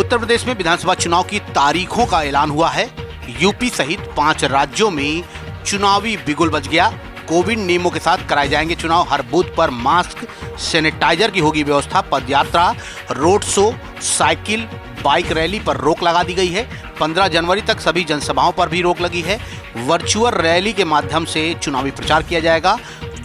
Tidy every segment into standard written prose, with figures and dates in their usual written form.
उत्तर प्रदेश में विधानसभा चुनाव की तारीखों का ऐलान हुआ है। यूपी सहित 5 राज्यों में चुनावी बिगुल बज गया। कोविड नियमों के साथ कराए जाएंगे चुनाव। हर बूथ पर मास्क, सैनिटाइजर की होगी व्यवस्था। पदयात्रा, road show, cycle, bike rally पर रोक लगा दी गई है। 15 जनवरी तक सभी जनसभाओं पर भी रोक लगी है। वर्चुअल रैली के माध्यम से चुनावी प्रचार किया जाएगा।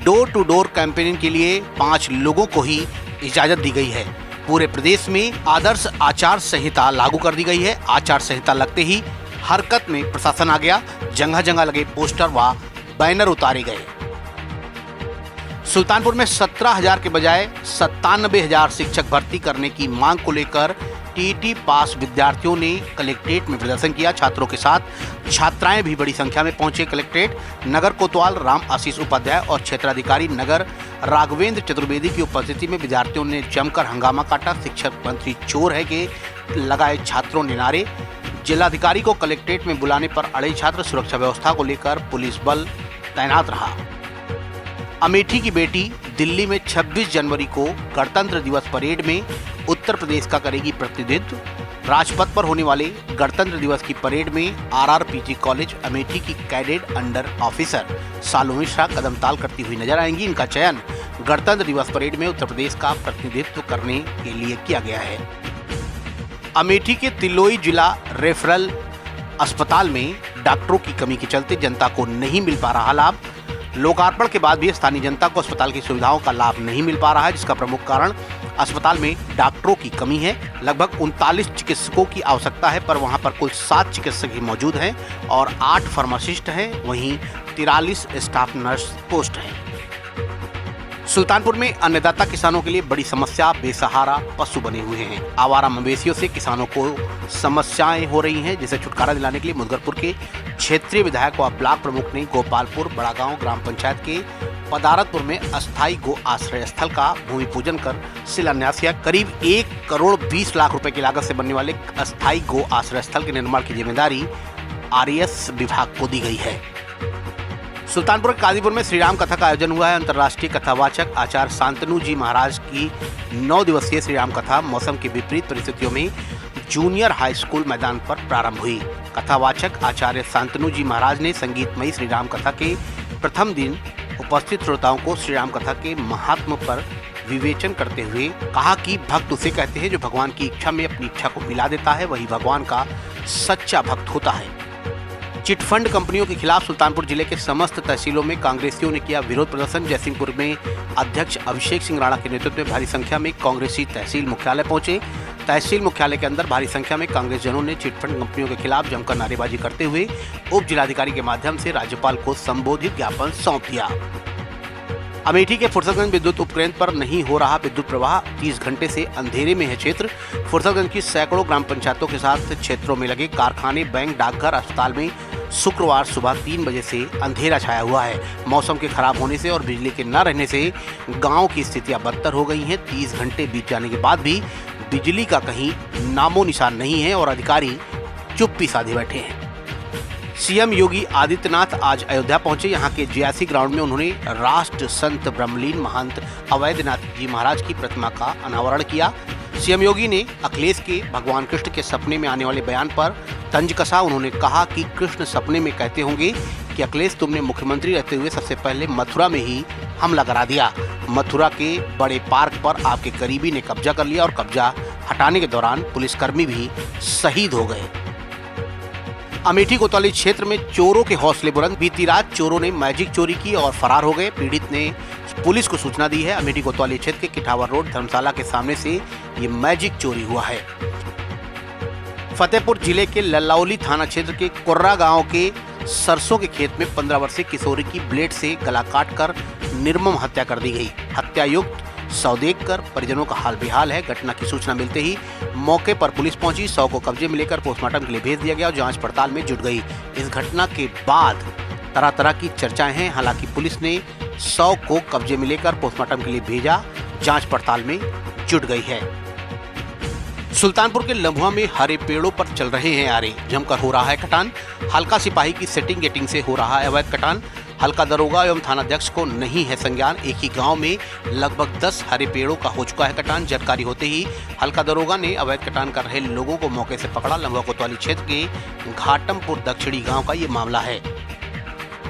डोर टू डोर कैंपेनिंग के लिए 5 लोगों को ही इजाजत दी गई है। पूरे प्रदेश में आदर्श आचार संहिता लागू कर दी गई है। आचार संहिता लगते ही हरकत में प्रशासन आ गया। जगह जगह लगे पोस्टर व बैनर उतारे गए। सुल्तानपुर में 17,000 के बजाय 97,000 शिक्षक भर्ती करने की मांग को लेकर टीटी पास विद्यार्थियों ने कलेक्ट्रेट में प्रदर्शन किया। छात्रों के साथ छात्राएं भी बड़ी संख्या में पहुंचे कलेक्ट्रेट। नगर कोतवाल राम आशीष उपाध्याय और क्षेत्राधिकारी नगर राघवेंद्र चतुर्वेदी की उपस्थिति में विद्यार्थियों ने जमकर हंगामा काटा। शिक्षक मंत्री चोर है के लगाए छात्रों ने नारे। जिलाधिकारी को कलेक्ट्रेट में बुलाने पर अड़े छात्र। सुरक्षा व्यवस्था को लेकर पुलिस बल तैनात रहा। अमेठी की बेटी दिल्ली में 26 जनवरी को गणतंत्र दिवस परेड में उत्तर प्रदेश का करेगी प्रतिनिधित्व। राजपथ पर होने वाले गणतंत्र दिवस की परेड में आरआरपीजी कॉलेज अमेठी की कैडेट अंडर ऑफिसर सालू मिश्रा कदमताल करती हुई नजर आएंगी। इनका चयन गणतंत्र दिवस परेड में उत्तर प्रदेश का प्रतिनिधित्व करने के लिए किया गया है। अमेठी के तिलोई जिला रेफरल अस्पताल में डॉक्टरों की कमी के चलते जनता को नहीं मिल पा रहा लाभ। लोकार्पण के बाद भी स्थानीय जनता को अस्पताल की सुविधाओं का लाभ नहीं मिल पा रहा है, जिसका प्रमुख कारण अस्पताल में डॉक्टरों की कमी है। लगभग 39 चिकित्सकों की आवश्यकता है, पर वहां पर कुल 7 चिकित्सक ही मौजूद हैं और 8 फार्मासिस्ट हैं। वहीं 43 स्टाफ नर्स पोस्ट हैं। सुल्तानपुर में अन्नदाता किसानों के लिए बड़ी समस्या बेसहारा पशु बने हुए हैं। आवारा मवेशियों से किसानों को समस्याएं हो रही हैं, जिसे छुटकारा दिलाने के लिए मुजफ्फरपुर के क्षेत्रीय विधायक व ब्लॉक प्रमुख ने गोपालपुर बड़ागांव ग्राम पंचायत के पदारतपुर में अस्थायी गो आश्रय स्थल का भूमि पूजन कर शिलान्यास किया। करीब 1 करोड़ 20 लाख रुपए की लागत से बनने वाले अस्थायी गो आश्रय स्थल के निर्माण की जिम्मेदारी आरएस विभाग को दी गई है। सुल्तानपुर के काजीपुर में श्री राम कथा का आयोजन हुआ है। अंतर्राष्ट्रीय कथावाचक आचार्य शांतनु जी महाराज की 9 दिवसीय श्री राम कथा मौसम की विपरीत परिस्थितियों में जूनियर हाई स्कूल मैदान पर प्रारंभ हुई। कथावाचक आचार्य शांतनु जी महाराज ने संगीतमयी श्री राम कथा के प्रथम दिन उपस्थित श्रोताओं को श्री राम कथा के महात्म पर विवेचन करते हुए कहा कि भक्त उसे कहते हैं जो भगवान की इच्छा में अपनी इच्छा को मिला देता है, वही भगवान का सच्चा भक्त होता है। चिटफंड कंपनियों के खिलाफ सुल्तानपुर जिले के समस्त तहसीलों में कांग्रेसियों ने किया विरोध प्रदर्शन। जयसिंहपुर में अध्यक्ष अभिषेक सिंह राणा के नेतृत्व में भारी संख्या में कांग्रेसी तहसील मुख्यालय पहुंचे। तहसील मुख्यालय के अंदर भारी संख्या में कांग्रेस जनों ने चिटफंड कंपनियों के खिलाफ जमकर नारेबाजी करते हुए उप जिलाधिकारी के माध्यम से राज्यपाल को संबोधित ज्ञापन सौंप दिया। अमेठी के फुर्सतगंज विद्युत उपकेंद्र पर नहीं हो रहा विद्युत प्रवाह। 30 घंटे से अंधेरे में है क्षेत्र। फुर्सतगंज की सैकड़ों ग्राम पंचायतों के साथ क्षेत्रों में लगे कारखाने, बैंक, डाकघर, अस्पताल में शुक्रवार सुबह 3 बजे से अंधेरा छाया हुआ है। मौसम के खराब होने से और बिजली के न रहने से गांव की स्थितियां बदतर हो गई हैं। 30 घंटे बीत जाने के बाद भी बिजली का कहीं नामो निशान नहीं है और अधिकारी चुप्पी साधे बैठे हैं। सीएम योगी आदित्यनाथ आज अयोध्या पहुंचे। यहां के JIC ग्राउंड में उन्होंने राष्ट्र संत ब्रह्मलीन महंत अवैधनाथ जी महाराज की प्रतिमा का अनावरण किया। सीएम योगी ने अखिलेश के भगवान कृष्ण के सपने में आने वाले बयान पर तंज कसा। उन्होंने कहा कि कृष्ण सपने में कहते होंगे कि अखिलेश, तुमने मुख्यमंत्री रहते हुए सबसे पहले मथुरा में ही हमला करा दिया। मथुरा के बड़े पार्क पर आपके करीबी ने कब्जा कर लिया और कब्जा हटाने के दौरान पुलिसकर्मी भी शहीद हो गए। अमेठी कोतवाली क्षेत्र में चोरों के हौसले बुलंद। बीती रात चोरों ने मैजिक चोरी की और फरार हो गए। पीड़ित ने पुलिस को सूचना दी है। अमेठी कोतवाली क्षेत्र के किठावर रोड धर्मशाला के सामने से ये मैजिक चोरी हुआ है। फतेहपुर जिले के लल्लौली थाना क्षेत्र के कुर्रा गांव के सरसों के खेत में 15 वर्षीय किशोरी की ब्लेड से गला काटकर निर्मम हत्या कर दी गई। हत्यायुक्त शव देखकर परिजनों का हाल बेहाल है। घटना की सूचना मिलते ही मौके पर पुलिस पहुंची। शव को कब्जे में लेकर पोस्टमार्टम के लिए भेज दिया गया और जांच पड़ताल में जुट गई। इस घटना के बाद तरह तरह की चर्चाएं हैं। हालांकि पुलिस ने शव को कब्जे में लेकर पोस्टमार्टम के लिए भेजा, जांच पड़ताल में जुट गई है। सुल्तानपुर के लम्हुआ में हरे पेड़ों पर चल रहे हैं आरे। जमकर हो रहा है कटान। हल्का सिपाही की सेटिंग गेटिंग से हो रहा है अवैध कटान। हल्का दरोगा एवं थानाध्यक्ष को नहीं है संज्ञान। एक ही गांव में लगभग 10 हरे पेड़ों का हो चुका है कटान। जानकारी होते ही हल्का दरोगा ने अवैध कटान कर रहे लोगों को मौके से पकड़ा। लंबा कोतवाली क्षेत्र के घाटमपुर दक्षिणी गांव का ये मामला है।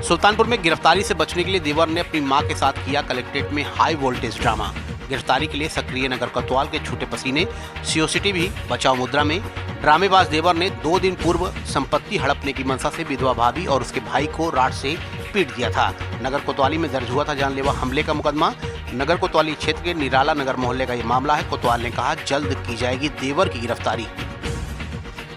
सुल्तानपुर में गिरफ्तारी से बचने के लिए देवर ने अपनी मां के साथ किया कलेक्ट्रेट में हाई वोल्टेज ड्रामा। गिरफ्तारी के लिए सक्रिय नगर कोतवाल के छूटे पसीने, सीओसीटी भी बचाव मुद्रा में। ड्रामेबाज देवर ने 2 दिन पूर्व संपत्ति हड़पने की मंशा से विधवा भाभी और उसके भाई को राड से पीट दिया था। नगर कोतवाली में दर्ज हुआ था जानलेवा हमले का मुकदमा। नगर कोतवाली क्षेत्र के निराला नगर मोहल्ले का ये मामला है। कोतवाल ने कहा जल्द की जाएगी देवर की गिरफ्तारी।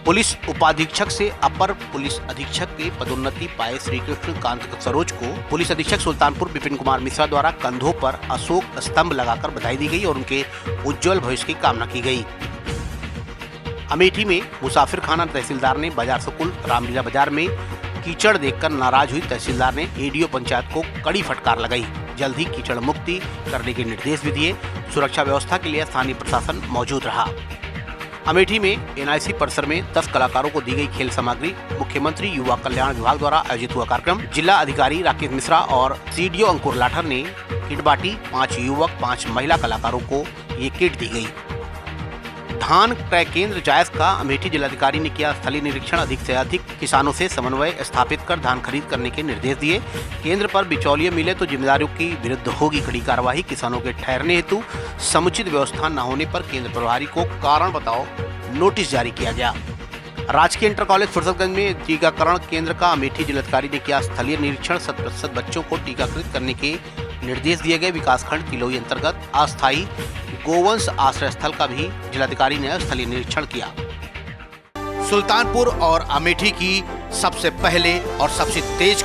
पुलिस उपाधीक्षक से अपर पुलिस अधीक्षक की पदोन्नति पाए श्री कृष्ण कांत सरोज को पुलिस अधीक्षक सुल्तानपुर विपिन कुमार मिश्रा द्वारा कंधों पर अशोक स्तंभ लगाकर बधाई दी गई और उनके उज्जवल भविष्य की कामना की गई। अमेठी में मुसाफिर खाना तहसीलदार ने बाजार सकुल रामलीला बाजार में कीचड़ देखकर नाराज हुई तहसीलदार ने एडीओ पंचायत को कड़ी फटकार लगाई। जल्द ही कीचड़ मुक्ति करने के निर्देश भी दिए। सुरक्षा व्यवस्था के लिए स्थानीय प्रशासन मौजूद रहा। अमेठी में एनआईसी परिसर में 10 कलाकारों को दी गई खेल सामग्री। मुख्यमंत्री युवा कल्याण विभाग द्वारा आयोजित हुआ कार्यक्रम। जिला अधिकारी राकेश मिश्रा और सीडीओ अंकुर लाठर ने किट बांटी। 5 युवक 5 महिला कलाकारों को ये किट दी गई। धान क्रय केंद्र जायज का अमेठी जिलाधिकारी ने किया स्थलीय निरीक्षण। अधिक से अधिक किसानों से समन्वय स्थापित कर धान खरीद करने के निर्देश दिए। केंद्र पर बिचौलिए मिले तो जिम्मेदारियों की विरुद्ध होगी कड़ी कार्रवाई। किसानों के ठहरने हेतु समुचित व्यवस्था न होने पर केंद्र प्रभारी को कारण बताओ नोटिस जारी किया गया। राजकीय इंटर कॉलेज फुर्सतगंज में टीकाकरण केंद्र का अमेठी जिलाधिकारी ने किया स्थलीय निरीक्षण। 100% बच्चों को टीकाकृत करने के निर्देश दिए गए। विकासखंड किलोई अंतर्गत अस्थायी गोवंश आश्रय स्थल का भी जिलाधिकारी ने स्थलीय निरीक्षण किया। सुल्तानपुर और अमेठी की सबसे पहले और सबसे तेज